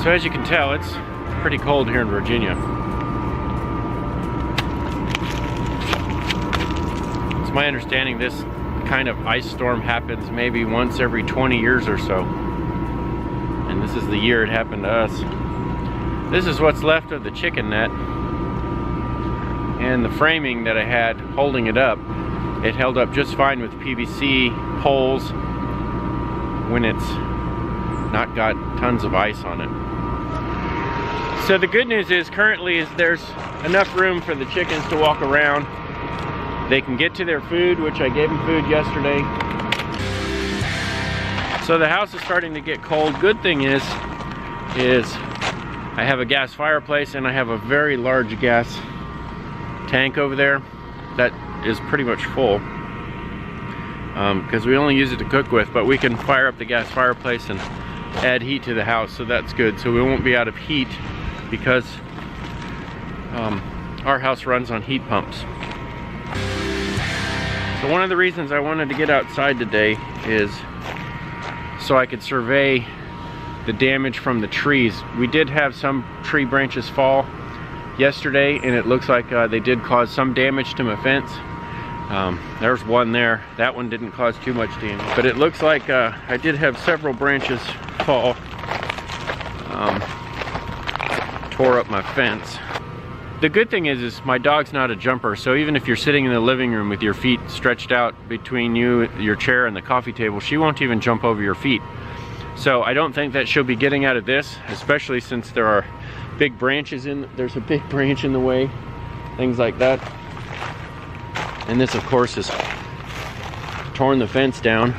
So as you can tell, it's pretty cold here in Virginia. It's my understanding this kind of ice storm happens maybe once every 20 years or so. And this is the year it happened to us. This is what's left of the chicken net. And the framing that I had holding it up, it held up just fine with PVC poles when it's not got tons of ice on it. So the good news is currently there's enough room for the chickens to walk around. They can get to their food, which I gave them food yesterday. So the house is starting to get cold. Good thing is I have a gas fireplace and I have a very large gas tank over there that is pretty much full. Because we only use it to cook with, but we can fire up the gas fireplace and add heat to the house, so that's good. So we won't be out of heat because our house runs on heat pumps. So one of the reasons I wanted to get outside today is so I could survey the damage from the trees. We did have some tree branches fall yesterday, and it looks like they did cause some damage to my fence. There's one there. That one didn't cause too much damage, but it looks like I did have several branches fall. Tore up my fence. The good thing is my dog's not a jumper, so even if you're sitting in the living room with your feet stretched out between you, your chair, and the coffee table, she won't even jump over your feet. So I don't think that she'll be getting out of this, especially since there are big branches there's a big branch in the way, things like that. And this, of course, has torn the fence down.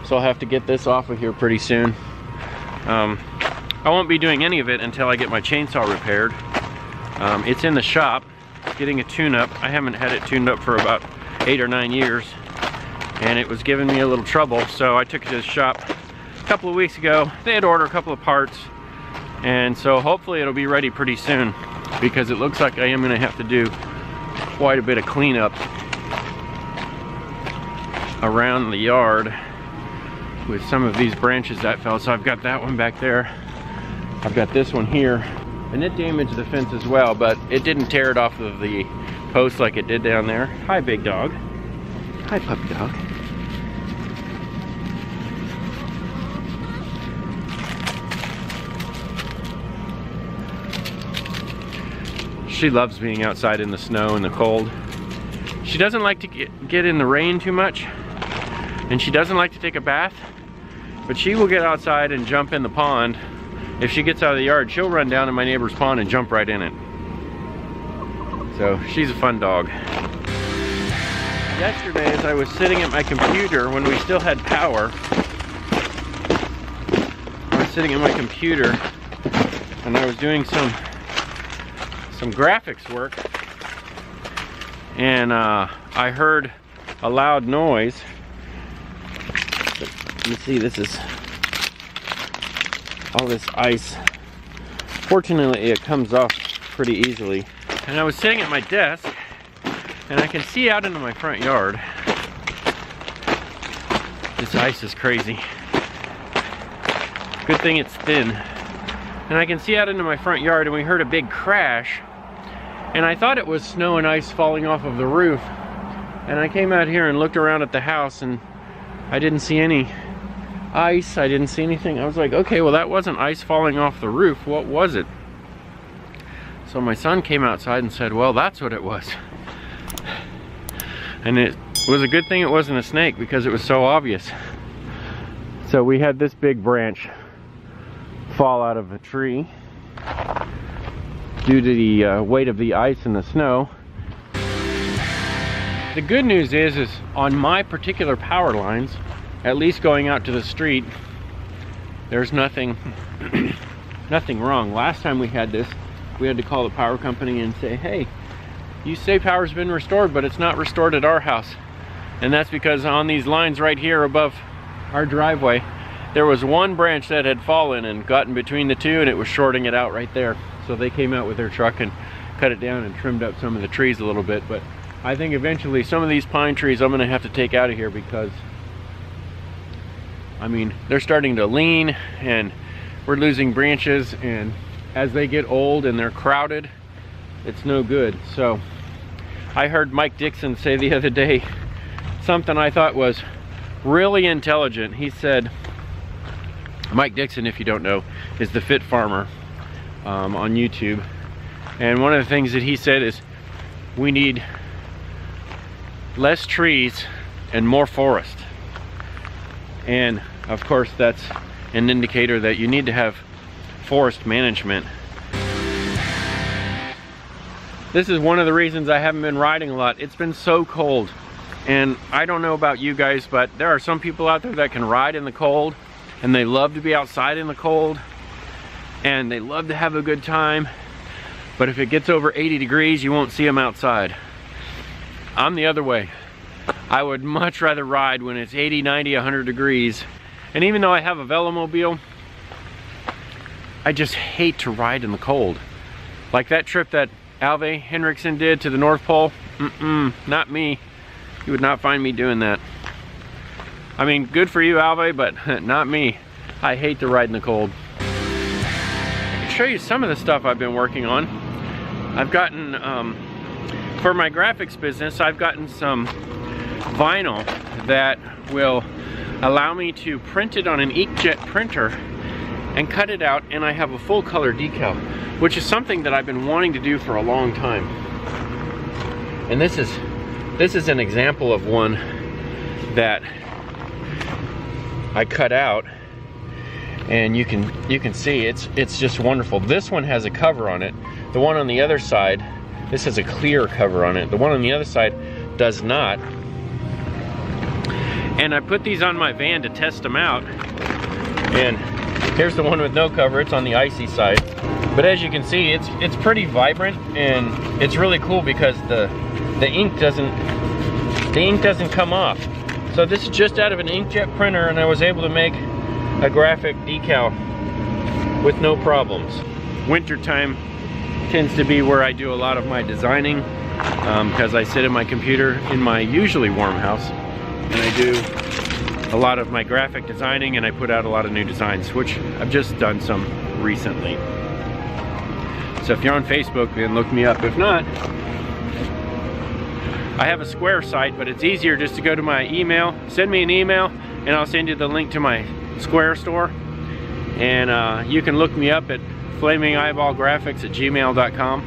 So I'll have to get this off of here pretty soon. I won't be doing any of it until I get my chainsaw repaired. It's in the shop, getting a tune-up. I haven't had it tuned up for about 8 or 9 years, and it was giving me a little trouble, so I took it to the shop a couple of weeks ago. They had ordered a couple of parts, and so hopefully it'll be ready pretty soon, because it looks like I am gonna have to do quite a bit of cleanup around the yard with some of these branches that fell. So I've got that one back there. I've got this one here, and it damaged the fence as well, but it didn't tear it off of the post like it did down there. Hi, big dog. Hi, puppy dog. She loves being outside in the snow and the cold. She doesn't like to get in the rain too much, and she doesn't like to take a bath, but she will get outside and jump in the pond. If she gets out of the yard, she'll run down in my neighbor's pond and jump right in it. So she's a fun dog. Yesterday, as I was sitting at my computer when we still had power, I was sitting at my computer and I was doing some graphics work, and I heard a loud noise. Let me see, this is all this ice. Fortunately, it comes off pretty easily. And I was sitting at my desk, and I can see out into my front yard. This ice is crazy. Good thing it's thin. And I can see out into my front yard, and we heard a big crash. And I thought it was snow and ice falling off of the roof. And I came out here and looked around at the house, and I didn't see any ice. I didn't see anything. I was like, okay, well, that wasn't ice falling off the roof. What was it? So my son came outside and said, well, that's what it was. And it was a good thing it wasn't a snake, because it was so obvious. So we had this big branch fall out of a tree due to the weight of the ice and the snow. The good news is on my particular power lines, at least going out to the street, there's nothing nothing wrong. Last time we had this, we had to call the power company and say, hey, you say power's been restored, but it's not restored at our house. And that's because on these lines right here above our driveway, there was one branch that had fallen and gotten between the two, and it was shorting it out right there. So they came out with their truck and cut it down and trimmed up some of the trees a little bit. But I think eventually some of these pine trees I'm gonna have to take out of here, because I mean, they're starting to lean, and we're losing branches, and as they get old and they're crowded, it's no good. So I heard Mike Dixon say the other day something I thought was really intelligent. He said, Mike Dixon, if you don't know, is the Fit Farmer on YouTube. And one of the things that he said is we need less trees and more forest. And of course that's an indicator that you need to have forest management. This is one of the reasons I haven't been riding a lot. It's been so cold. And I don't know about you guys, but there are some people out there that can ride in the cold, and they love to be outside in the cold, and they love to have a good time. But if it gets over 80 degrees, you won't see them outside. I'm the other way. I would much rather ride when it's 80, 90, 100 degrees. And even though I have a Velomobile, I just hate to ride in the cold. Like that trip that Alve Henriksen did to the North Pole, not me. You would not find me doing that. I mean, good for you, Alve, but not me. I hate to ride in the cold. I can show you some of the stuff I've been working on. I've gotten, for my graphics business, I've gotten some vinyl that will allow me to print it on an inkjet printer and cut it out, and I have a full color decal, which is something that I've been wanting to do for a long time. And this is an example of one that I cut out, and you can see it's just wonderful. This one has a cover on it. The one on the other side, this has a clear cover on it. The one on the other side does not. And I put these on my van to test them out. And here's the one with no cover. It's on the icy side. But as you can see, it's pretty vibrant, and it's really cool because the ink doesn't come off. So this is just out of an inkjet printer, and I was able to make a graphic decal with no problems. Wintertime tends to be where I do a lot of my designing, because I sit at my computer in my usually warm house, and I do a lot of my graphic designing, and I put out a lot of new designs, which I've just done some recently. So if you're on Facebook, then look me up. If not, I have a Square site, but it's easier just to go to my email, send me an email, and I'll send you the link to my Square store. And you can look me up at flamingeyeballgraphics@gmail.com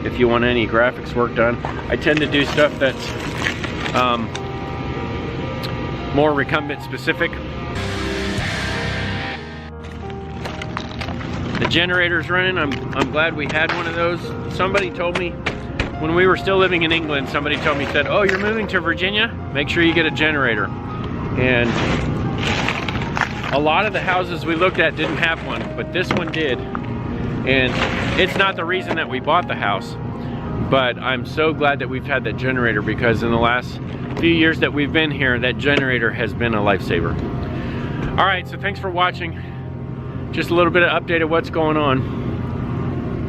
if you want any graphics work done. I tend to do stuff that's more recumbent specific. The generator's running. I'm glad we had one of those. Somebody told me when we were still living in England, somebody told me, said, oh, you're moving to Virginia? Make sure you get a generator. And a lot of the houses we looked at didn't have one, but this one did. And it's not the reason that we bought the house, but I'm so glad that we've had that generator, because in the last few years that we've been here, that generator has been a lifesaver. All right, so thanks for watching. Just a little bit of update of what's going on.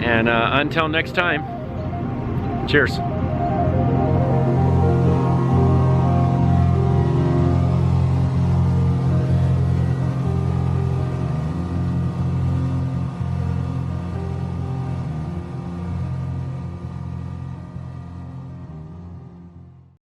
And until next time, cheers.